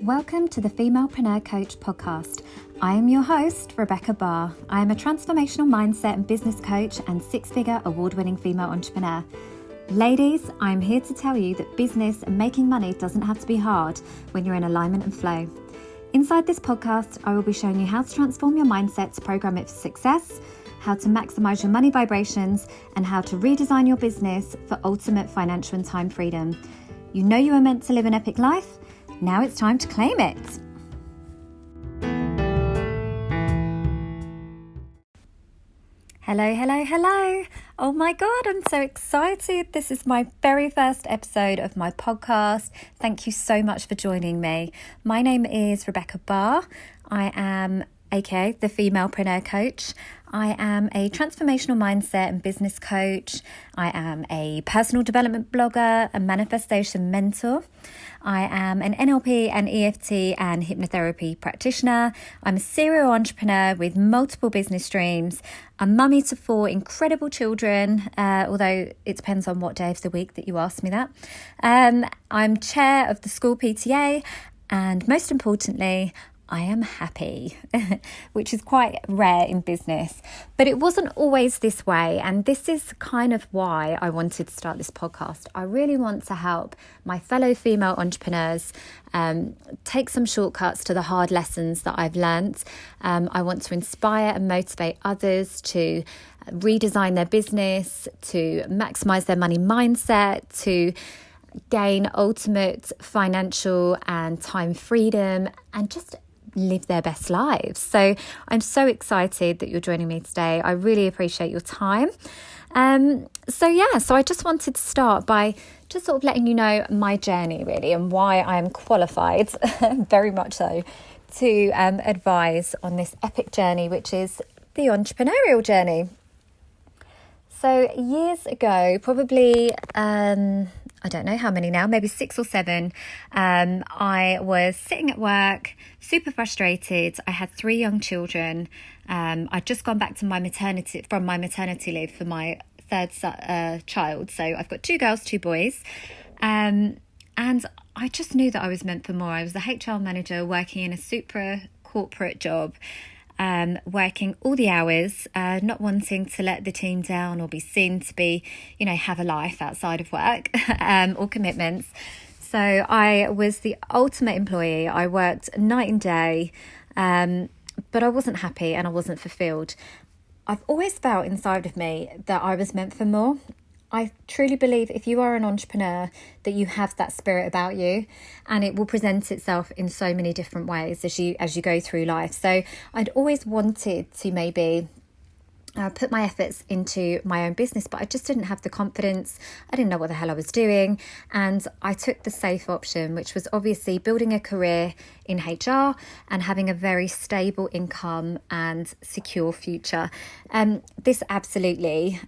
Welcome to the Femalepreneur Coach podcast. I am your host, Rebecca Barr. I am a transformational mindset and business coach and six-figure award-winning female entrepreneur. Ladies, I'm here to tell you that business and making money doesn't have to be hard when you're in alignment and flow. Inside this podcast, I will be showing you how to transform your mindset to program it for success, how to maximize your money vibrations, and how to redesign your business for ultimate financial and time freedom. You know you are meant to live an epic life. Now it's time to claim it. Hello. Oh my God, I'm so excited. This is my very first episode of my podcast. Thank you so much for joining me. My name is Rebecca Barr. I am aka the Femalepreneur Coach. I am a transformational mindset and business coach. I am a personal development blogger, a manifestation mentor. I am an NLP and EFT and hypnotherapy practitioner. I'm a serial entrepreneur with multiple business streams, a mummy to 4 incredible children, although it depends on what day of the week that you ask me that. I'm chair of the school PTA, and most importantly, I am happy, which is quite rare in business, but it wasn't always this way. And this is kind of why I wanted to start this podcast. I really want to help my fellow female entrepreneurs take some shortcuts to the hard lessons that I've learnt. I want to inspire and motivate others to redesign their business, to maximize their money mindset, to gain ultimate financial and time freedom, and just live their best lives. So I'm so excited that you're joining me today. I really appreciate your time. So I just wanted to start by just sort of letting you know my journey really, and why I am qualified, very much so, to advise on this epic journey, which is the entrepreneurial journey. So years ago, probably, I don't know how many now, maybe 6 or 7, I was sitting at work, super frustrated. I had 3 young children. I'd just gone back to my maternity leave for my 3rd child. So I've got 2 girls, 2 boys. And I just knew that I was meant for more. I was the HR manager working in a super corporate job. Working all the hours, not wanting to let the team down or be seen to be, have a life outside of work or commitments. So I was the ultimate employee. I worked night and day, but I wasn't happy and I wasn't fulfilled. I've always felt inside of me that I was meant for more. I truly believe if you are an entrepreneur that you have that spirit about you, and it will present itself in so many different ways as you go through life. So I'd always wanted to maybe put my efforts into my own business, but I just didn't have the confidence. I didn't know what the hell I was doing. And I took the safe option, which was obviously building a career in HR and having a very stable income and secure future. This absolutely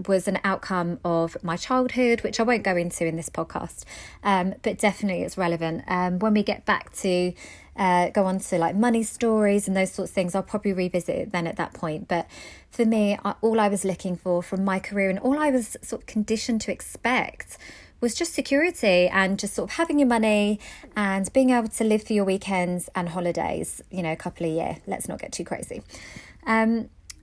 was an outcome of my childhood, which I won't go into in this podcast, but definitely it's relevant. When we get back to go on to like money stories and those sorts of things, I'll probably revisit it then at that point. But for me, all I was looking for from my career, and all I was sort of conditioned to expect, was just security and just sort of having your money and being able to live for your weekends and holidays, a couple a year. Let's not get too crazy.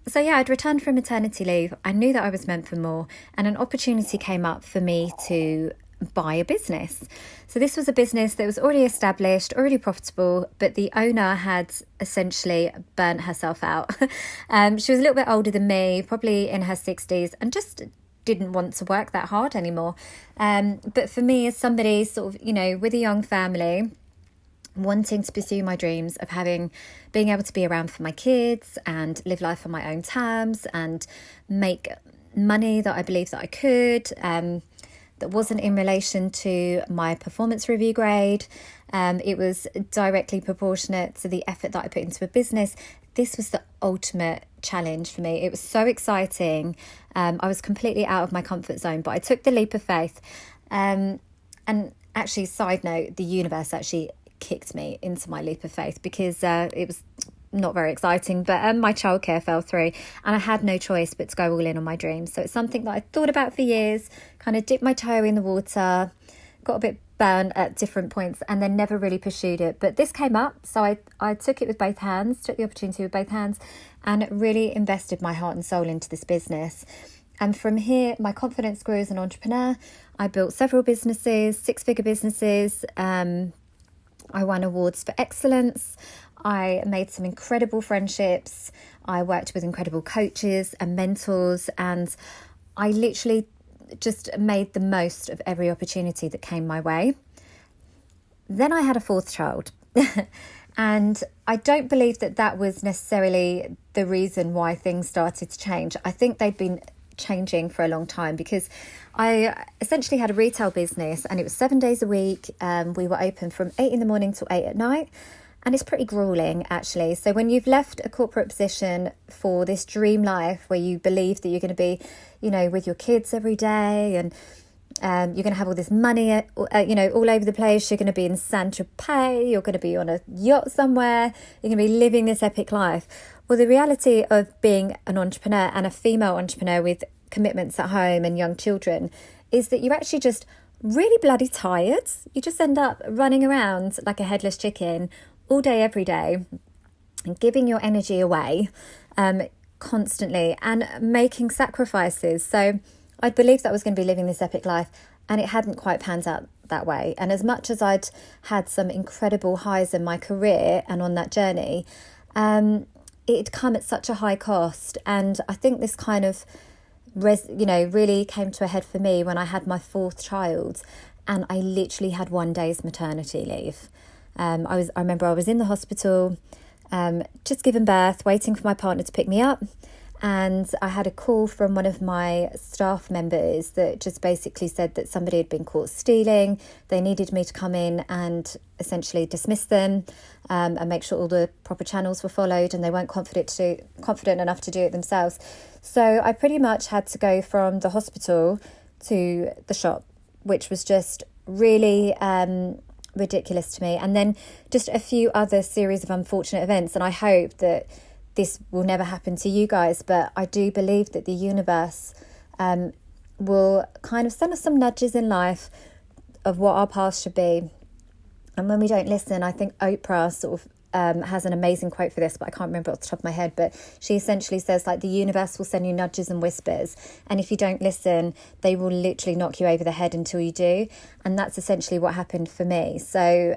So I'd returned from maternity leave. I knew that I was meant for more, and an opportunity came up for me to buy a business. So this was a business that was already established, already profitable, but the owner had essentially burnt herself out. She was a little bit older than me, probably in her 60s, and just didn't want to work that hard anymore. But for me, as somebody sort of, with a young family, wanting to pursue my dreams of being able to be around for my kids and live life on my own terms and make money that I believed that I could, that wasn't in relation to my performance review grade. It was directly proportionate to the effort that I put into a business. This was the ultimate challenge for me. It was so exciting. I was completely out of my comfort zone, but I took the leap of faith. And actually, side note, the universe actually kicked me into my leap of faith because it was not very exciting, but my childcare fell through and I had no choice but to go all in on my dreams. So it's something that I thought about for years, kind of dipped my toe in the water, got a bit burnt at different points and then never really pursued it. But this came up, so I took it with both hands, took the opportunity with both hands, and really invested my heart and soul into this business. And from here, my confidence grew as an entrepreneur. I built several businesses, 6-figure businesses. I won awards for excellence. I made some incredible friendships. I worked with incredible coaches and mentors, and I literally just made the most of every opportunity that came my way. Then I had a 4th child. And I don't believe that was necessarily the reason why things started to change. I think they'd been changing for a long time, because I essentially had a retail business and it was 7 days a week. We were open from 8 in the morning till 8 at night. And it's pretty grueling, actually. So when you've left a corporate position for this dream life where you believe that you're going to be, with your kids every day, and you're going to have all this money, all over the place. You're going to be in Saint-Tropez. You're going to be on a yacht somewhere. You're going to be living this epic life. Well, the reality of being an entrepreneur, and a female entrepreneur with commitments at home and young children, is that you're actually just really bloody tired. You just end up running around like a headless chicken all day, every day, and giving your energy away constantly and making sacrifices. So I believed that I was going to be living this epic life, and it hadn't quite panned out that way. And as much as I'd had some incredible highs in my career and on that journey, it'd come at such a high cost. And I think this kind of really came to a head for me when I had my 4th child, and I literally had 1 day's maternity leave. I remember I was in the hospital, just giving birth, waiting for my partner to pick me up. And I had a call from one of my staff members that just basically said that somebody had been caught stealing. They needed me to come in and essentially dismiss them, and make sure all the proper channels were followed, and they weren't confident enough to do it themselves. So I pretty much had to go from the hospital to the shop, which was just really ridiculous to me. And then just a few other series of unfortunate events, and I hope that this will never happen to you guys, but I do believe that the universe will kind of send us some nudges in life of what our path should be. And when we don't listen, I think Oprah sort of has an amazing quote for this, but I can't remember off the top of my head, but she essentially says, like, the universe will send you nudges and whispers, and if you don't listen, they will literally knock you over the head until you do. And that's essentially what happened for me. So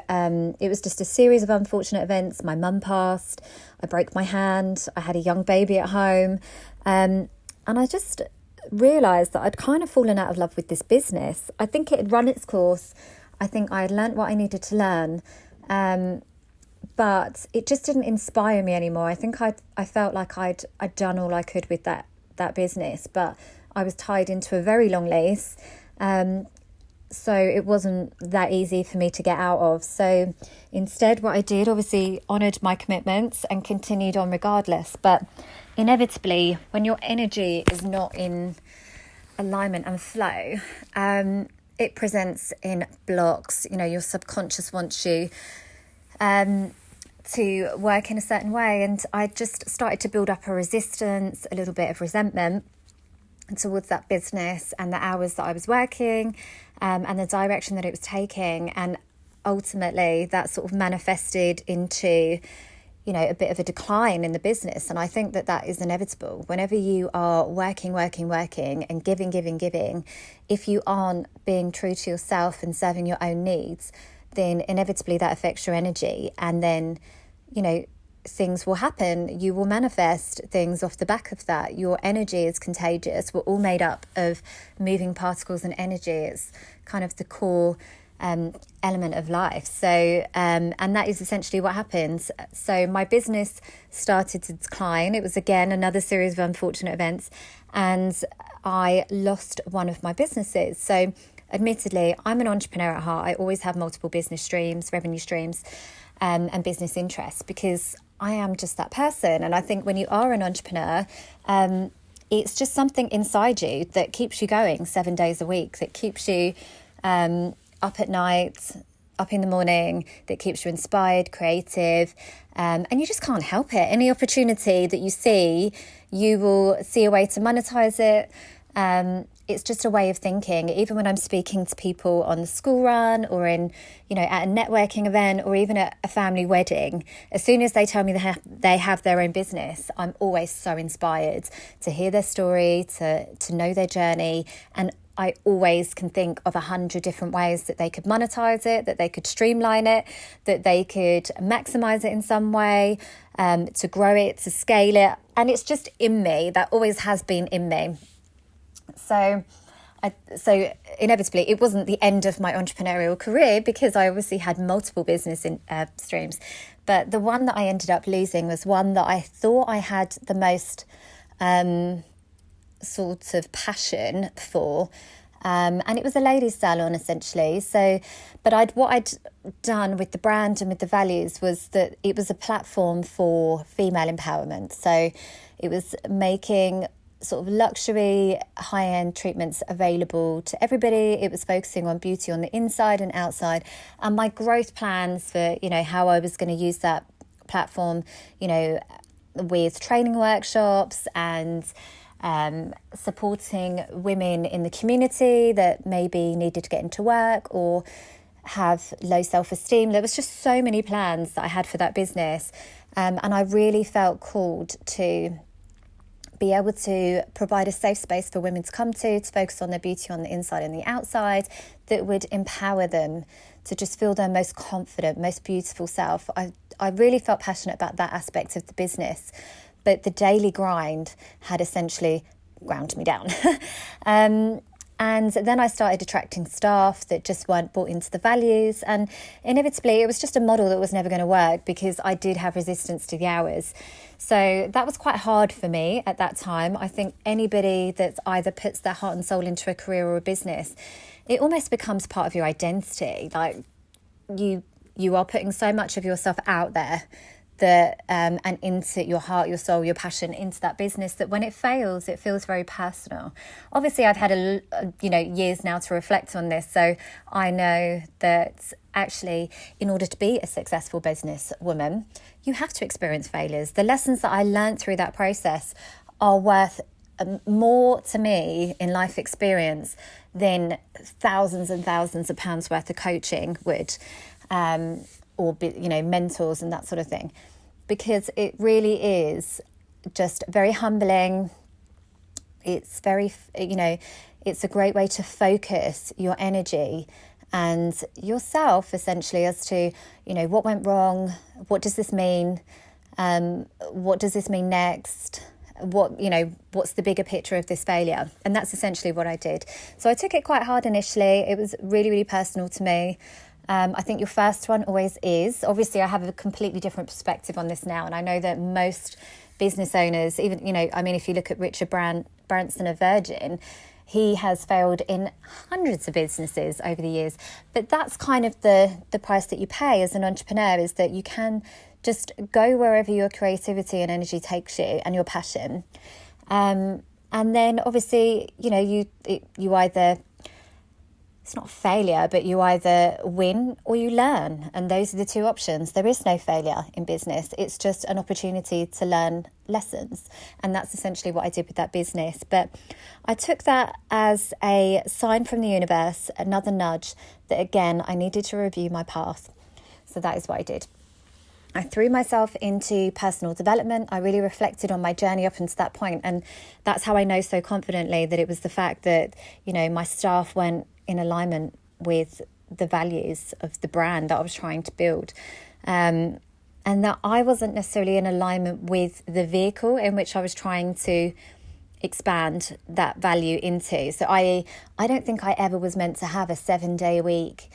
it was just a series of unfortunate events. My mum passed, I broke my hand, I had a young baby at home, and I just realised that I'd kind of fallen out of love with this business. I think it had run its course. I think I had learnt what I needed to learn, but it just didn't inspire me anymore. I think I felt like I'd done all I could with that business, but I was tied into a very long lease, so it wasn't that easy for me to get out of. So instead, what I did, obviously honoured my commitments and continued on regardless. But inevitably, when your energy is not in alignment and flow, it presents in blocks. Your subconscious wants you to work in a certain way, and I just started to build up a resistance, a little bit of resentment towards that business and the hours that I was working, and the direction that it was taking. And ultimately that sort of manifested into a bit of a decline in the business. And I think that is inevitable. Whenever you are working and giving, if you aren't being true to yourself and serving your own needs, then inevitably that affects your energy. And then, things will happen. You will manifest things off the back of that. Your energy is contagious. We're all made up of moving particles and energy. It's kind of the core element of life. So, and that is essentially what happens. So my business started to decline. It was, again, another series of unfortunate events, and I lost one of my businesses. So admittedly, I'm an entrepreneur at heart. I always have multiple business streams, revenue streams, and business interests, because I am just that person. And I think when you are an entrepreneur, it's just something inside you that keeps you going 7 days a week, that keeps you up at night, up in the morning, that keeps you inspired, creative, and you just can't help it. Any opportunity that you see, you will see a way to monetize it. And it's just a way of thinking. Even when I'm speaking to people on the school run or in, at a networking event or even at a family wedding, as soon as they tell me they have their own business, I'm always so inspired to hear their story, to know their journey. And I always can think of 100 different ways that they could monetize it, that they could streamline it, that they could maximize it in some way, to grow it, to scale it. And it's just in me. That always has been in me. So inevitably, it wasn't the end of my entrepreneurial career because I obviously had multiple business streams. But the one that I ended up losing was one that I thought I had the most sort of passion for. And it was a ladies' salon, essentially. So, but what I'd done with the brand and with the values was that it was a platform for female empowerment. So it was making sort of luxury, high-end treatments available to everybody. It was focusing on beauty on the inside and outside. And my growth plans for, how I was going to use that platform, with training workshops and supporting women in the community that maybe needed to get into work or have low self-esteem. There was just so many plans that I had for that business. And I really felt called to be able to provide a safe space for women to come to focus on their beauty on the inside and the outside, that would empower them to just feel their most confident, most beautiful self. I really felt passionate about that aspect of the business, but the daily grind had essentially ground me down. And then I started attracting staff that just weren't bought into the values. And inevitably, it was just a model that was never going to work because I did have resistance to the hours. So that was quite hard for me at that time. I think anybody that either puts their heart and soul into a career or a business, it almost becomes part of your identity. Like you are putting so much of yourself out there that and into your heart, your soul, your passion into that business, that when it fails, it feels very personal. Obviously, I've had years now to reflect on this, so I know that actually, in order to be a successful business woman, you have to experience failures. The lessons that I learned through that process are worth more to me in life experience than thousands and thousands of pounds worth of coaching would, or mentors and that sort of thing, because it really is just very humbling. It's very, it's a great way to focus your energy and yourself essentially as to, what went wrong, what does this mean, what does this mean next, what's the bigger picture of this failure? And that's essentially what I did. So I took it quite hard initially. It was really, really personal to me. I think your first one always is. Obviously, I have a completely different perspective on this now. And I know that most business owners, even, if you look at Richard Branson of Virgin, he has failed in hundreds of businesses over the years. But that's kind of the price that you pay as an entrepreneur, is that you can just go wherever your creativity and energy takes you and your passion. And then obviously, you either... It's not failure, but you either win or you learn. And those are the two options. There is no failure in business. It's just an opportunity to learn lessons. And that's essentially what I did with that business. But I took that as a sign from the universe, another nudge that, again, I needed to review my path. So that is what I did. I threw myself into personal development. I really reflected on my journey up until that point. And that's how I know so confidently that it was the fact that, my staff went in alignment with the values of the brand that I was trying to build. And that I wasn't necessarily in alignment with the vehicle in which I was trying to expand that value into. So I don't think I ever was meant to have a 7-day-a-week,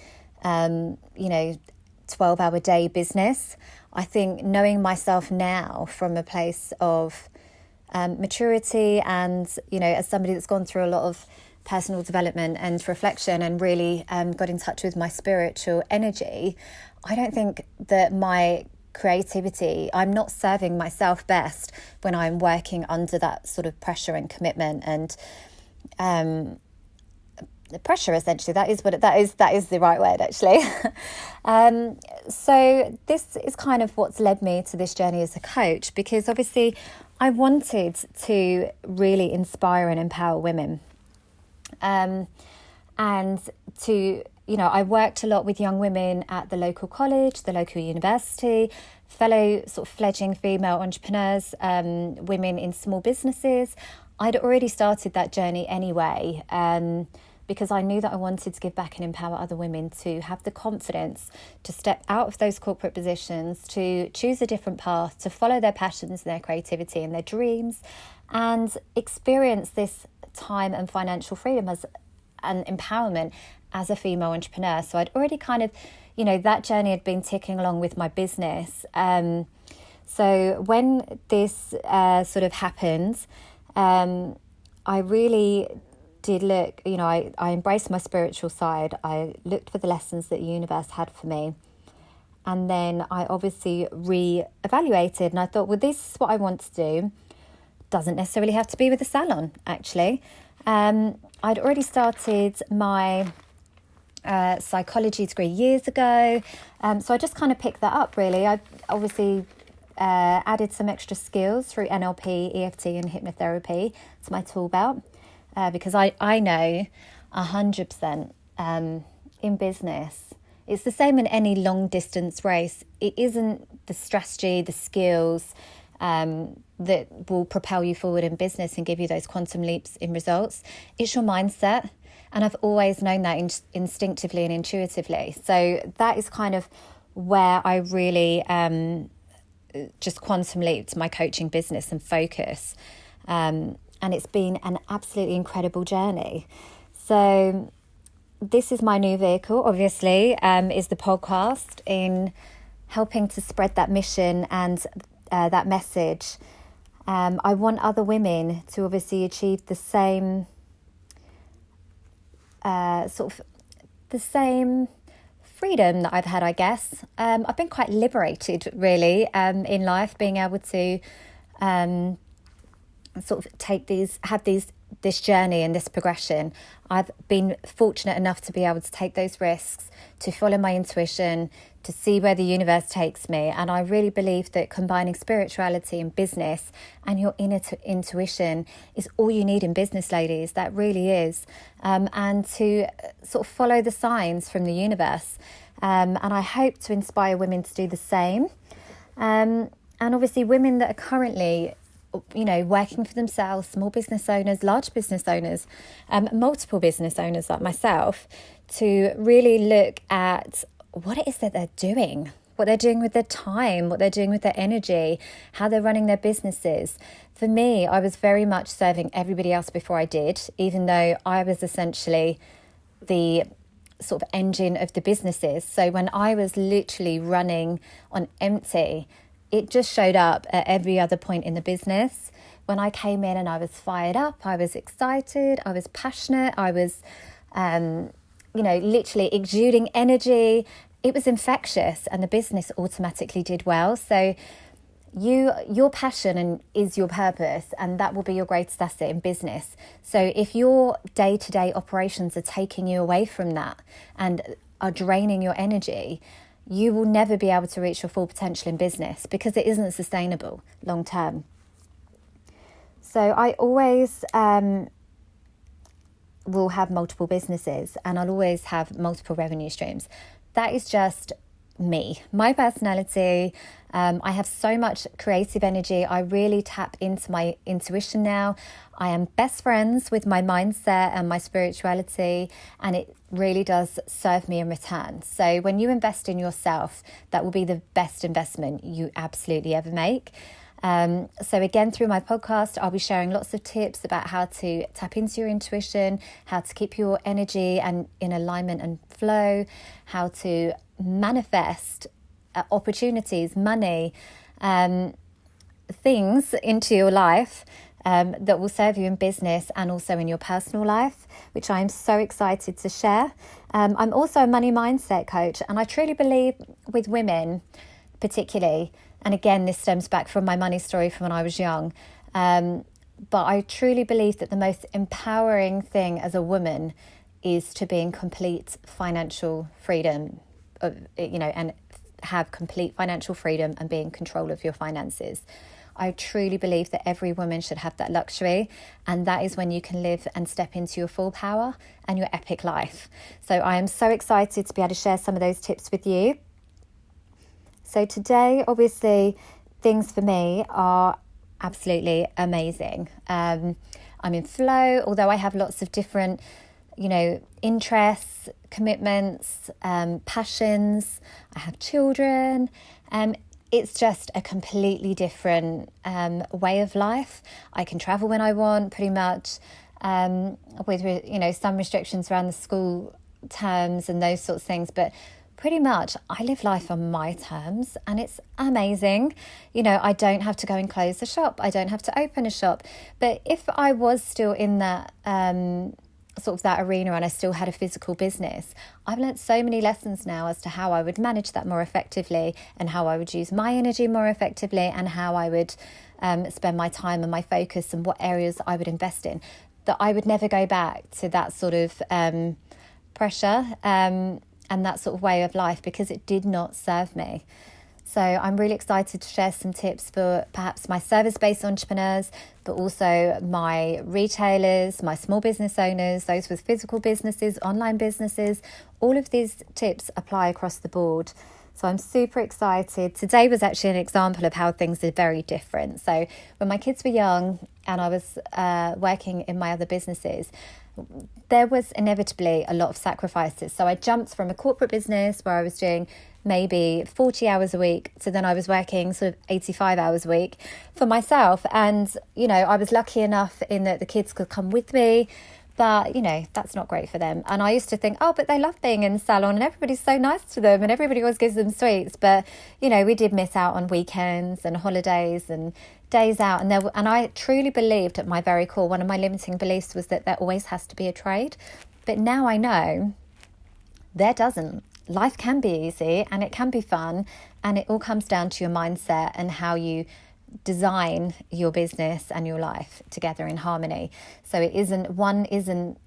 12-hour day business. I think knowing myself now from a place of maturity and, as somebody that's gone through a lot of personal development and reflection and really got in touch with my spiritual energy, I don't think that my creativity, I'm not serving myself best when I'm working under that sort of pressure and commitment and the pressure, essentially. That is the right word, actually. So this is kind of what's led me to this journey as a coach, because obviously I wanted to really inspire and empower women. And to, I worked a lot with young women at the local college, the local university, fellow sort of fledgling female entrepreneurs, women in small businesses. I'd already started that journey anyway, because I knew that I wanted to give back and empower other women to have the confidence to step out of those corporate positions, to choose a different path, to follow their passions, their creativity and their dreams, and experience this time and financial freedom as an empowerment as a female entrepreneur. So I'd already kind of, that journey had been ticking along with my business. So when this sort of happened, I really did look, I embraced my spiritual side. I looked for the lessons that the universe had for me. And then I obviously re-evaluated and I thought, well, this is what I want to do. Doesn't necessarily have to be with a salon, actually. I'd already started my psychology degree years ago. So I just kind of picked that up, really. I obviously added some extra skills through NLP, EFT and hypnotherapy to my tool belt, because I know 100% in business, it's the same in any long distance race. It isn't the strategy, the skills that will propel you forward in business and give you those quantum leaps in results. It's your mindset. And I've always known that instinctively and intuitively. So that is kind of where I really just quantum leaped my coaching business and focus. And it's been an absolutely incredible journey. So this is my new vehicle, obviously, is the podcast, in helping to spread that mission and that message. I want other women to obviously achieve the same the same freedom that I've had, I guess. I've been quite liberated, really, in life, being able to sort of have this journey and this progression. I've been fortunate enough to be able to take those risks, to follow my intuition, to see where the universe takes me. And I really believe that combining spirituality and business and your inner intuition is all you need in business, ladies. That really is. And to sort of follow the signs from the universe. And I hope to inspire women to do the same. And obviously women that are currently working for themselves, small business owners, large business owners, multiple business owners like myself, to really look at what it is that they're doing, what they're doing with their time, what they're doing with their energy, how they're running their businesses. For me, I was very much serving everybody else before I did, even though I was essentially the sort of engine of the businesses. So when I was literally running on empty, it just showed up at every other point in the business. When I came in and I was fired up, I was excited, I was passionate, I was, literally exuding energy. It was infectious and the business automatically did well. So your passion is your purpose, and that will be your greatest asset in business. So if your day-to-day operations are taking you away from that and are draining your energy, you will never be able to reach your full potential in business, because it isn't sustainable long term. So I always will have multiple businesses, and I'll always have multiple revenue streams. That is just me, my personality. I have so much creative energy. I really tap into my intuition now. I am best friends with my mindset and my spirituality, and it really does serve me in return. So when you invest in yourself, that will be the best investment you absolutely ever make. So again, through my podcast, I'll be sharing lots of tips about how to tap into your intuition, how to keep your energy and in alignment and flow, how to manifest opportunities, money, things into your life that will serve you in business and also in your personal life, which I'm so excited to share. I'm also a money mindset coach, and I truly believe with women particularly, and again, this stems back from my money story from when I was young, but I truly believe that the most empowering thing as a woman is to be in complete financial freedom, and have complete financial freedom and be in control of your finances. I truly believe that every woman should have that luxury, and that is when you can live and step into your full power and your epic life. So I am so excited to be able to share some of those tips with you. So today, obviously, things for me are absolutely amazing. I'm in flow, although I have lots of different, interests, commitments, passions. I have children. It's just a completely different way of life. I can travel when I want, pretty much, with some restrictions around the school terms and those sorts of things, but pretty much I live life on my terms, and it's amazing. I don't have to go and close a shop. I don't have to open a shop. But if I was still in that that arena and I still had a physical business, I've learnt so many lessons now as to how I would manage that more effectively, and how I would use my energy more effectively, and how I would spend my time and my focus, and what areas I would invest in, that I would never go back to that sort of pressure and that sort of way of life, because it did not serve me. So I'm really excited to share some tips for perhaps my service-based entrepreneurs, but also my retailers, my small business owners, those with physical businesses, online businesses. All of these tips apply across the board. So I'm super excited. Today was actually an example of how things are very different. So when my kids were young and I was working in my other businesses, there was inevitably a lot of sacrifices. So I jumped from a corporate business where I was doing maybe 40 hours a week to then I was working sort of 85 hours a week for myself. And, I was lucky enough in that the kids could come with me, but, that's not great for them. And I used to think, but they love being in the salon and everybody's so nice to them and everybody always gives them sweets. But, we did miss out on weekends and holidays and days out. And I truly believed at my very core, one of my limiting beliefs was that there always has to be a trade. But now I know there doesn't. Life can be easy and it can be fun, and it all comes down to your mindset and how you design your business and your life together in harmony. So one isn't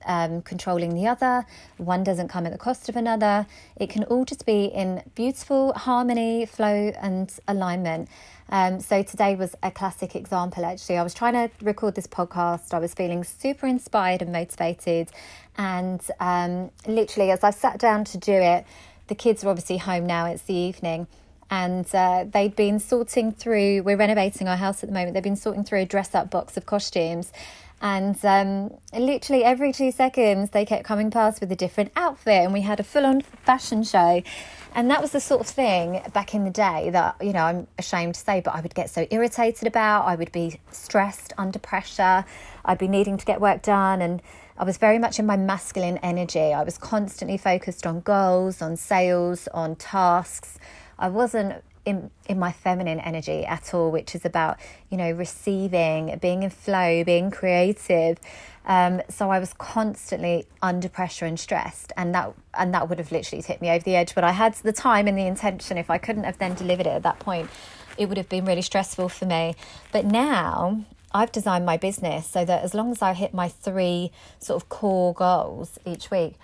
controlling the other. One doesn't come at the cost of another. It can all just be in beautiful harmony, flow and alignment. So today was a classic example. Actually, I was trying to record this podcast. I was feeling super inspired and motivated, and literally as I sat down to do it, the kids are obviously home now. It's the evening. And they'd been sorting through, we're renovating our house at the moment, they've been sorting through a dress-up box of costumes. And literally every 2 seconds, they kept coming past with a different outfit. And we had a full-on fashion show. And that was the sort of thing back in the day that, I'm ashamed to say, but I would get so irritated about. I would be stressed, under pressure. I'd be needing to get work done. And I was very much in my masculine energy. I was constantly focused on goals, on sales, on tasks. I wasn't in my feminine energy at all, which is about, receiving, being in flow, being creative. So I was constantly under pressure and stressed, and that would have literally tipped me over the edge. But I had the time and the intention. If I couldn't have then delivered it at that point, it would have been really stressful for me. But now I've designed my business so that as long as I hit my 3 sort of core goals each week,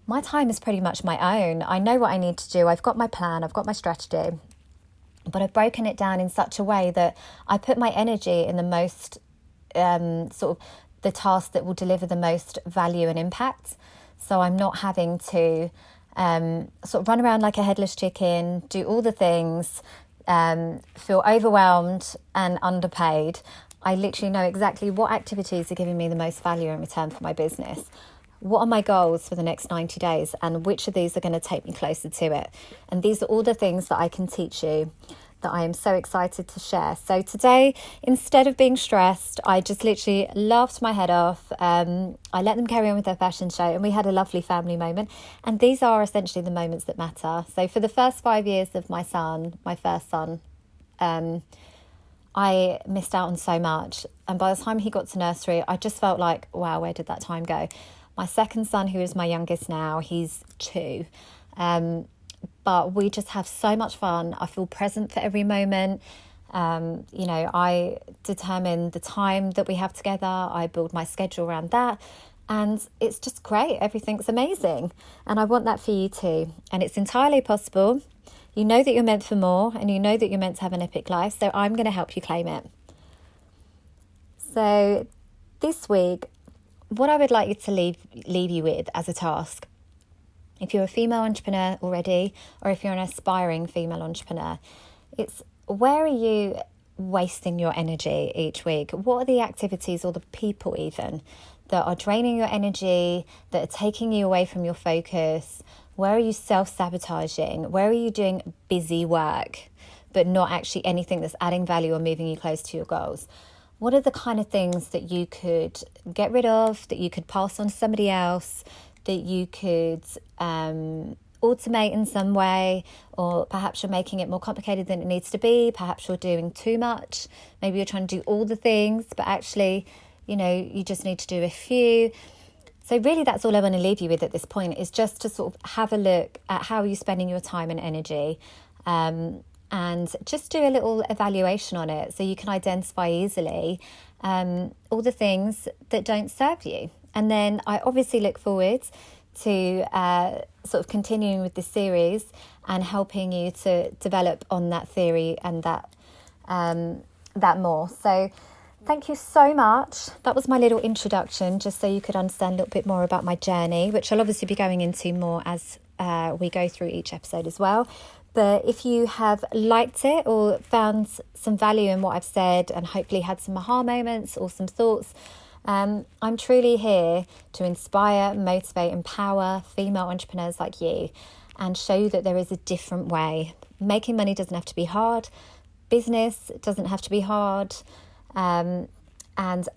my time is pretty much my own. I know what I need to do. I've got my plan. I've got my strategy. But I've broken it down in such a way that I put my energy in the most the task that will deliver the most value and impact. So I'm not having to run around like a headless chicken, do all the things, feel overwhelmed and underpaid. I literally know exactly what activities are giving me the most value in return for my business. What are my goals for the next 90 days, and which of these are going to take me closer to it? And these are all the things that I can teach you that I am so excited to share. So today, instead of being stressed, I just literally laughed my head off. I let them carry on with their fashion show, and we had a lovely family moment. And these are essentially the moments that matter. So for the first 5 years of my first son, I missed out on so much. And by the time he got to nursery, I just felt like, wow, where did that time go? My second son, who is my youngest now, he's 2. But we just have so much fun. I feel present for every moment. I determine the time that we have together. I build my schedule around that. And it's just great. Everything's amazing. And I want that for you too. And it's entirely possible. You know that you're meant for more, and you know that you're meant to have an epic life. So I'm going to help you claim it. So this week, what I would like you to leave you with as a task, if you're a female entrepreneur already, or if you're an aspiring female entrepreneur, it's where are you wasting your energy each week? What are the activities or the people even that are draining your energy, that are taking you away from your focus? Where are you self-sabotaging? Where are you doing busy work, but not actually anything that's adding value or moving you close to your goals? What are the kind of things that you could get rid of, that you could pass on to somebody else, that you could automate in some way, or perhaps you're making it more complicated than it needs to be. Perhaps you're doing too much. Maybe you're trying to do all the things, but actually, you just need to do a few. So really that's all I want to leave you with at this point, is just to sort of have a look at how you're spending your time and energy, and just do a little evaluation on it so you can identify easily all the things that don't serve you. And then I obviously look forward to sort of continuing with this series and helping you to develop on that theory and that more. So thank you so much. That was my little introduction, just so you could understand a little bit more about my journey, which I'll obviously be going into more as we go through each episode as well. But if you have liked it or found some value in what I've said and hopefully had some aha moments or some thoughts, I'm truly here to inspire, motivate, empower female entrepreneurs like you and show you that there is a different way. Making money doesn't have to be hard. Business doesn't have to be hard. And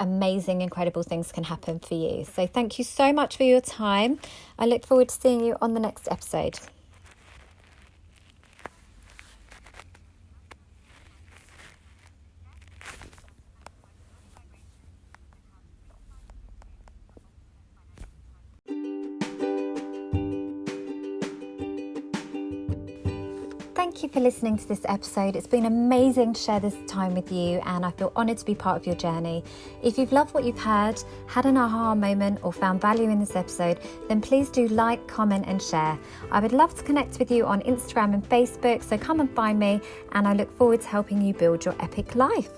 amazing, incredible things can happen for you. So thank you so much for your time. I look forward to seeing you on the next episode. Thank you for listening to this episode. It's been amazing to share this time with you, and I feel honoured to be part of your journey. If you've loved what you've heard, had an aha moment, or found value in this episode, then please do like, comment and share. I would love to connect with you on Instagram and Facebook, so come and find me, and I look forward to helping you build your epic life.